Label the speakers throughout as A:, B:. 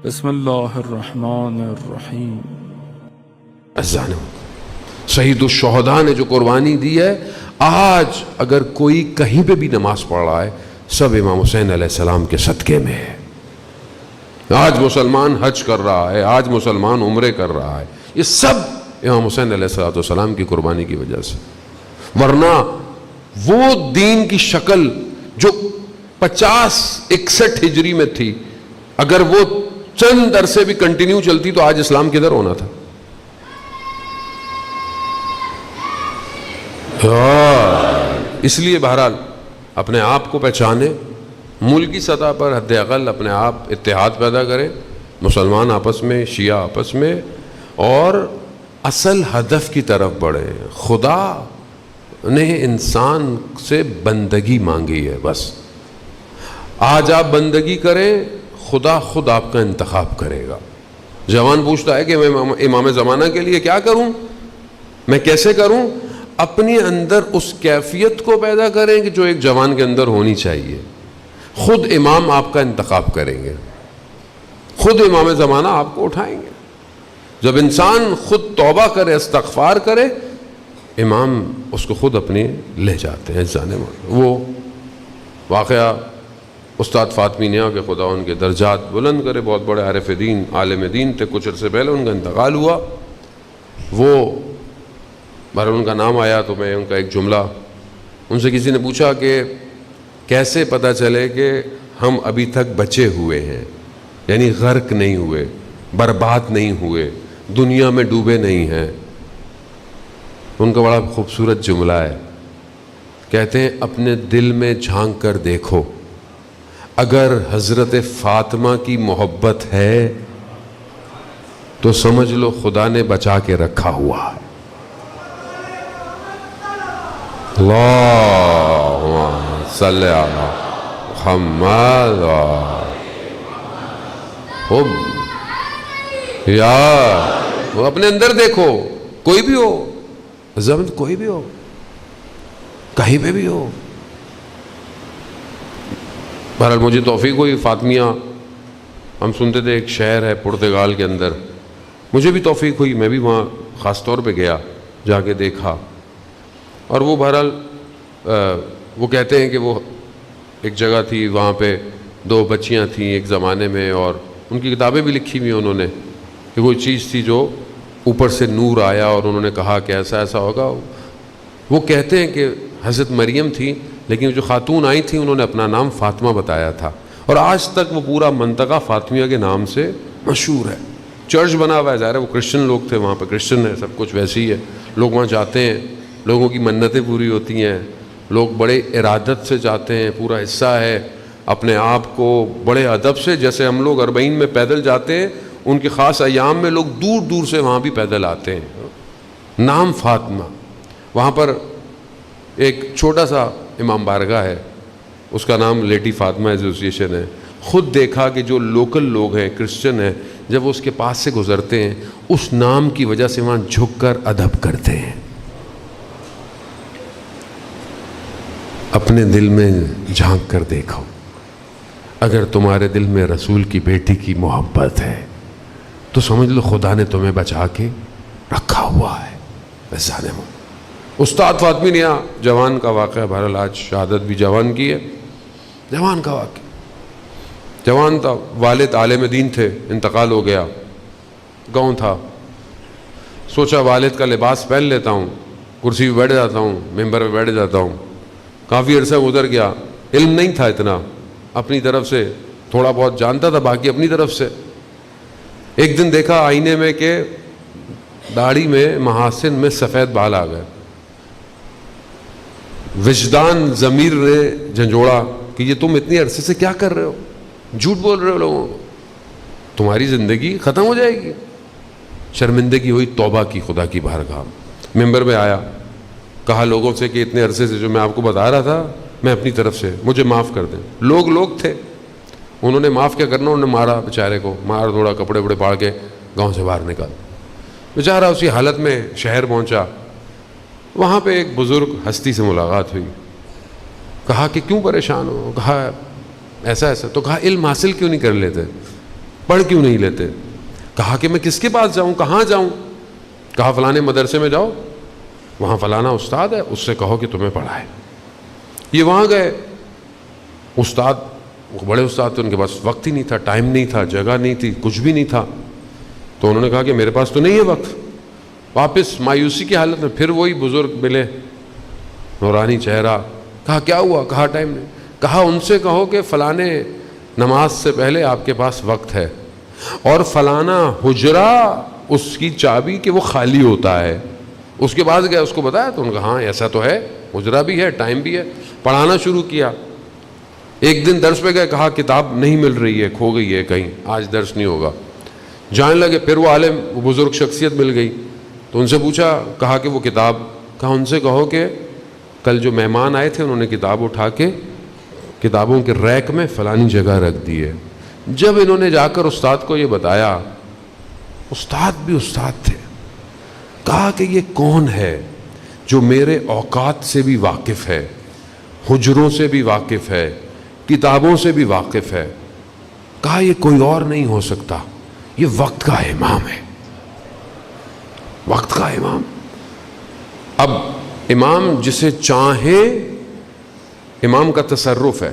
A: بسم اللہ الرحمن الرحیم۔
B: شہید الشہداء نے جو قربانی دی ہے، آج اگر کوئی کہیں پہ بھی نماز پڑھ رہا ہے سب امام حسین علیہ السلام کے صدقے میں ہے۔ آج مسلمان حج کر رہا ہے، آج مسلمان عمرے کر رہا ہے، یہ سب امام حسین علیہ السلام کی قربانی کی وجہ سے۔ ورنہ وہ دین کی شکل جو 50-61 ہجری میں تھی، اگر وہ چند عرصے بھی کنٹینیو چلتی تو آج اسلام کدھر ہونا تھا؟ اس لیے بہرحال اپنے آپ کو پہچانے، ملکی سطح پر حد اقل اپنے آپ اتحاد پیدا کریں، مسلمان آپس میں، شیعہ آپس میں، اور اصل ہدف کی طرف بڑھیں۔ خدا نے انسان سے بندگی مانگی ہے، بس آج آپ بندگی کریں، خدا خود آپ کا انتخاب کرے گا۔ جوان پوچھتا ہے کہ میں امام زمانہ کے لیے کیا کروں، میں کیسے کروں؟ اپنے اندر اس کیفیت کو پیدا کریں کہ جو ایک جوان کے اندر ہونی چاہیے۔ خود امام آپ کا انتخاب کریں گے، خود امام زمانہ آپ کو اٹھائیں گے۔ جب انسان خود توبہ کرے، استغفار کرے، امام اس کو خود اپنے لے جاتے ہیں جانے میں۔ وہ واقعہ استاد فاطمی نیا کے خدا ان کے درجات بلند کرے، بہت بڑے عارف دین، عالم دین تھے، کچھ عرصے پہلے ان کا انتقال ہوا۔ وہ بہرحال ان کا نام آیا تو میں ان کا ایک جملہ، ان سے کسی نے پوچھا کہ کیسے پتہ چلے کہ ہم ابھی تک بچے ہوئے ہیں، یعنی غرق نہیں ہوئے، برباد نہیں ہوئے، دنیا میں ڈوبے نہیں ہیں۔ ان کا بڑا خوبصورت جملہ ہے، کہتے ہیں اپنے دل میں جھانک کر دیکھو، اگر حضرت فاطمہ کی محبت ہے تو سمجھ لو خدا نے بچا کے رکھا ہوا ہے۔ اللہم صلی علی محمد وہ اپنے اندر دیکھو، کوئی بھی ہو، زمین کوئی بھی ہو، کہیں پہ بھی ہو۔ بہرحال مجھے توفیق ہوئی، فاطمیہ ہم سنتے تھے ایک شہر ہے پرتگال کے اندر، مجھے بھی توفیق ہوئی، میں بھی وہاں خاص طور پہ گیا، جا کے دیکھا۔ اور وہ بہرحال وہ کہتے ہیں کہ وہ ایک جگہ تھی، وہاں پہ 2 بچیاں تھیں ایک زمانے میں، اور ان کی کتابیں بھی لکھی ہوئی انہوں نے کہ کوئی چیز تھی جو اوپر سے نور آیا اور انہوں نے کہا کہ ایسا ایسا ہوگا۔ وہ کہتے ہیں کہ حضرت مریم تھی، لیکن جو خاتون آئی تھیں انہوں نے اپنا نام فاطمہ بتایا تھا، اور آج تک وہ پورا منطقہ فاطمیہ کے نام سے مشہور ہے۔ چرچ بنا ہوا ہے، ظاہر ہے وہ کرسچن لوگ تھے، وہاں پہ کرسچن ہے، سب کچھ ویسے ہی ہے، لوگ وہاں جاتے ہیں، لوگوں کی منتیں پوری ہوتی ہیں، لوگ بڑے ارادت سے جاتے ہیں، پورا حصہ ہے اپنے آپ کو بڑے ادب سے، جیسے ہم لوگ 40 میں پیدل جاتے ہیں، ان کے خاص ایام میں لوگ دور دور سے وہاں بھی پیدل آتے ہیں۔ نام فاطمہ، وہاں پر ایک چھوٹا سا امام بارگاہ ہے، اس کا نام لیڈی فاطمہ ایسوسیشن ہے۔ خود دیکھا کہ جو لوکل لوگ ہیں، کرسچن ہیں، جب وہ اس کے پاس سے گزرتے ہیں اس نام کی وجہ سے وہاں جھک کر ادب کرتے ہیں۔ اپنے دل میں جھانک کر دیکھو، اگر تمہارے دل میں رسول کی بیٹی کی محبت ہے تو سمجھ لو خدا نے تمہیں بچا کے رکھا ہوا ہے۔ استاد فاطمی نیا جوان کا واقعہ، بہرحال آج شہادت بھی جوان کی ہے، جوان کا واقعہ، جوان تھا، والد عالم دین تھے، انتقال ہو گیا، گاؤں تھا، سوچا والد کا لباس پہن لیتا ہوں، کرسی پہ بیٹھ جاتا ہوں، ممبر پہ بیٹھ جاتا ہوں۔ کافی عرصہ گزر گیا، علم نہیں تھا اتنا، اپنی طرف سے تھوڑا بہت جانتا تھا، باقی اپنی طرف سے۔ ایک دن دیکھا آئینے میں کہ داڑھی میں، محاسن میں سفید بال آ گئے۔ وجدان ضمیر نے جھنجھوڑا کہ یہ تم اتنی عرصے سے کیا کر رہے ہو، جھوٹ بول رہے ہو لوگوں کو، تمہاری زندگی ختم ہو جائے گی۔ شرمندگی ہوئی، توبہ کی خدا کی بارگاہ، ممبر پہ آیا، کہا لوگوں سے کہ اتنے عرصے سے جو میں آپ کو بتا رہا تھا، میں اپنی طرف سے، مجھے معاف کر دیں۔ لوگ تھے، انہوں نے معاف کیا کرنا، انہوں نے مارا بیچارے کو، مار تھوڑا کپڑے وپڑے پاڑ کے گاؤں سے باہر نکال۔ بیچارہ اسی حالت میں شہر پہنچا، وہاں پہ ایک بزرگ ہستی سے ملاقات ہوئی، کہا کہ کیوں پریشان ہو؟ کہا ایسا ایسا، تو کہا علم حاصل کیوں نہیں کر لیتے؟ پڑھ کیوں نہیں لیتے؟ کہا کہ میں کس کے پاس جاؤں، کہاں جاؤں؟ کہا فلانے مدرسے میں جاؤ، وہاں فلانا استاد ہے، اس سے کہو کہ تمہیں پڑھائے۔ یہ وہاں گئے، استاد بڑے استاد تھے، ان کے پاس وقت ہی نہیں تھا، ٹائم نہیں تھا، جگہ نہیں تھی، کچھ بھی نہیں تھا۔ تو انہوں نے کہا کہ میرے پاس تو نہیں ہے وقت۔ واپس مایوسی کی حالت میں پھر وہی بزرگ ملے، نورانی چہرہ۔ کہا کیا ہوا؟ کہا ٹائم نہیں۔ کہا ان سے کہو کہ فلانے نماز سے پہلے آپ کے پاس وقت ہے، اور فلانا حجرہ اس کی چابی کہ وہ خالی ہوتا ہے۔ اس کے بعد گیا، اس کو بتایا تو انہوں نے کہا ہاں ایسا تو ہے، حجرہ بھی ہے، ٹائم بھی ہے۔ پڑھانا شروع کیا۔ ایک دن درس پہ گئے، کہا کتاب نہیں مل رہی ہے، کھو گئی ہے کہیں، آج درس نہیں ہوگا۔ جانے لگے، پھر وہ عالم، وہ بزرگ شخصیت مل گئی، تو ان سے پوچھا، کہا کہ وہ کتاب، کہا ان سے کہو کہ کل جو مہمان آئے تھے انہوں نے کتاب اٹھا کے کتابوں کے ریک میں فلانی جگہ رکھ دی ہے۔ جب انہوں نے جا کر استاد کو یہ بتایا، استاد بھی استاد تھے، کہا کہ یہ کون ہے جو میرے اوقات سے بھی واقف ہے، حجروں سے بھی واقف ہے، کتابوں سے بھی واقف ہے؟ کہا یہ کوئی اور نہیں ہو سکتا، یہ وقت کا امام ہے، وقت کا امام۔ اب امام جسے چاہے، امام کا تصرف ہے،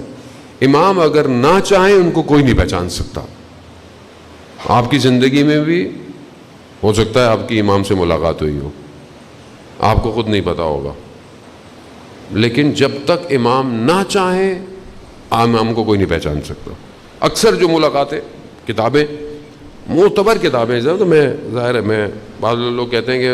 B: امام اگر نہ چاہیں ان کو کوئی نہیں پہچان سکتا۔ آپ کی زندگی میں بھی ہو سکتا ہے آپ کی امام سے ملاقات ہوئی ہو، آپ کو خود نہیں پتا ہوگا، لیکن جب تک امام نہ چاہیں امام کو کوئی نہیں پہچان سکتا۔ اکثر جو ملاقاتیں، کتابیں، معتبر کتابیں، تو میں ظاہر ہے میں بعض لوگ کہتے ہیں کہ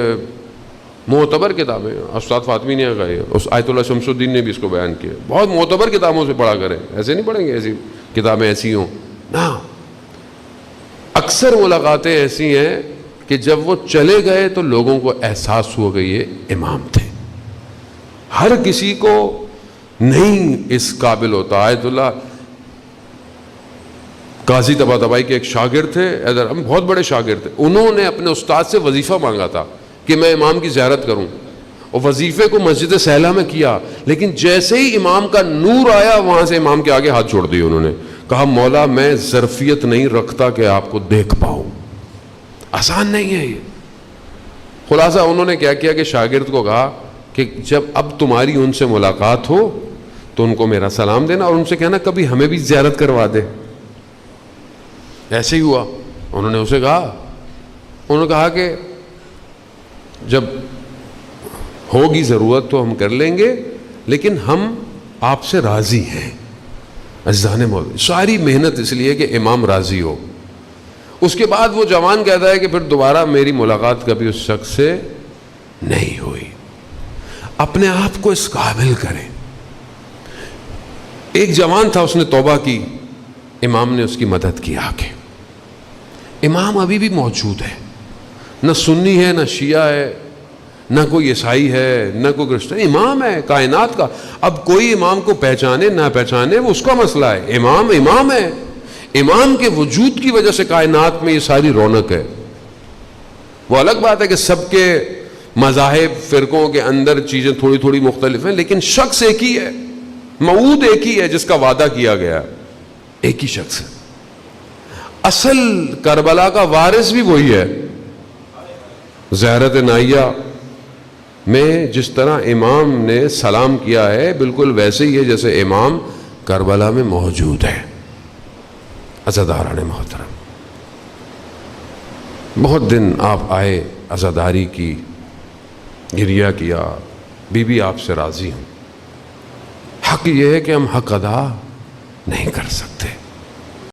B: معتبر کتابیں، استاد فاطمی نے کہا، اس آیت اللہ شمس الدین نے بھی اس کو بیان کیا، بہت معتبر کتابوں سے پڑھا کریں، ایسے نہیں پڑھیں گے ایسی کتابیں ایسی ہوں نا۔ اکثر ملاقاتیں ایسی ہیں کہ جب وہ چلے گئے تو لوگوں کو احساس ہوا کہ یہ امام تھے۔ ہر کسی کو نہیں اس قابل ہوتا۔ آیت اللہ قاضی طباطبائی کے ایک شاگرد تھے، ہم بہت بڑے شاگرد تھے، انہوں نے اپنے استاد سے وظیفہ مانگا تھا کہ میں امام کی زیارت کروں، اور وظیفے کو مسجد سہلہ میں کیا، لیکن جیسے ہی امام کا نور آیا وہاں سے امام کے آگے ہاتھ چھوڑ دیے انہوں نے، کہا مولا میں ظرفیت نہیں رکھتا کہ آپ کو دیکھ پاؤں۔ آسان نہیں ہے یہ۔ خلاصہ انہوں نے کیا کیا کہ شاگرد کو کہا کہ جب اب تمہاری ان سے ملاقات ہو تو ان کو میرا سلام دینا، اور ان سے کہنا کبھی ہمیں بھی زیارت کروا دے۔ ایسے ہی ہوا، انہوں نے اسے کہا، انہوں نے کہا کہ جب ہوگی ضرورت تو ہم کر لیں گے، لیکن ہم آپ سے راضی ہیں۔ عزیزان مولا، ساری محنت اس لیے کہ امام راضی ہو۔ اس کے بعد وہ جوان کہتا ہے کہ پھر دوبارہ میری ملاقات کبھی اس شخص سے نہیں ہوئی۔ اپنے آپ کو اس قابل کریں۔ ایک جوان تھا، اس نے توبہ کی، امام نے اس کی مدد کی آ کے۔ امام ابھی بھی موجود ہے، نہ سنی ہے، نہ شیعہ ہے، نہ کوئی عیسائی ہے، نہ کوئی کرسچن، امام ہے کائنات کا۔ اب کوئی امام کو پہچانے نہ پہچانے وہ اس کا مسئلہ ہے، امام امام ہے۔ امام کے وجود کی وجہ سے کائنات میں یہ ساری رونق ہے۔ وہ الگ بات ہے کہ سب کے مذاہب فرقوں کے اندر چیزیں تھوڑی تھوڑی مختلف ہیں، لیکن شخص ایک ہی ہے، موعود ایک ہی ہے، جس کا وعدہ کیا گیا، ایک ہی شخص ہے۔ اصل کربلا کا وارث بھی وہی ہے۔ زیارت نائیہ میں جس طرح امام نے سلام کیا ہے بالکل ویسے ہی ہے جیسے امام کربلا میں موجود ہے۔ عزاداران محترم، بہت دن آپ آئے، عزاداری کی، گریہ کیا، بی بی آپ سے راضی ہوں۔ حق یہ ہے کہ ہم حق ادا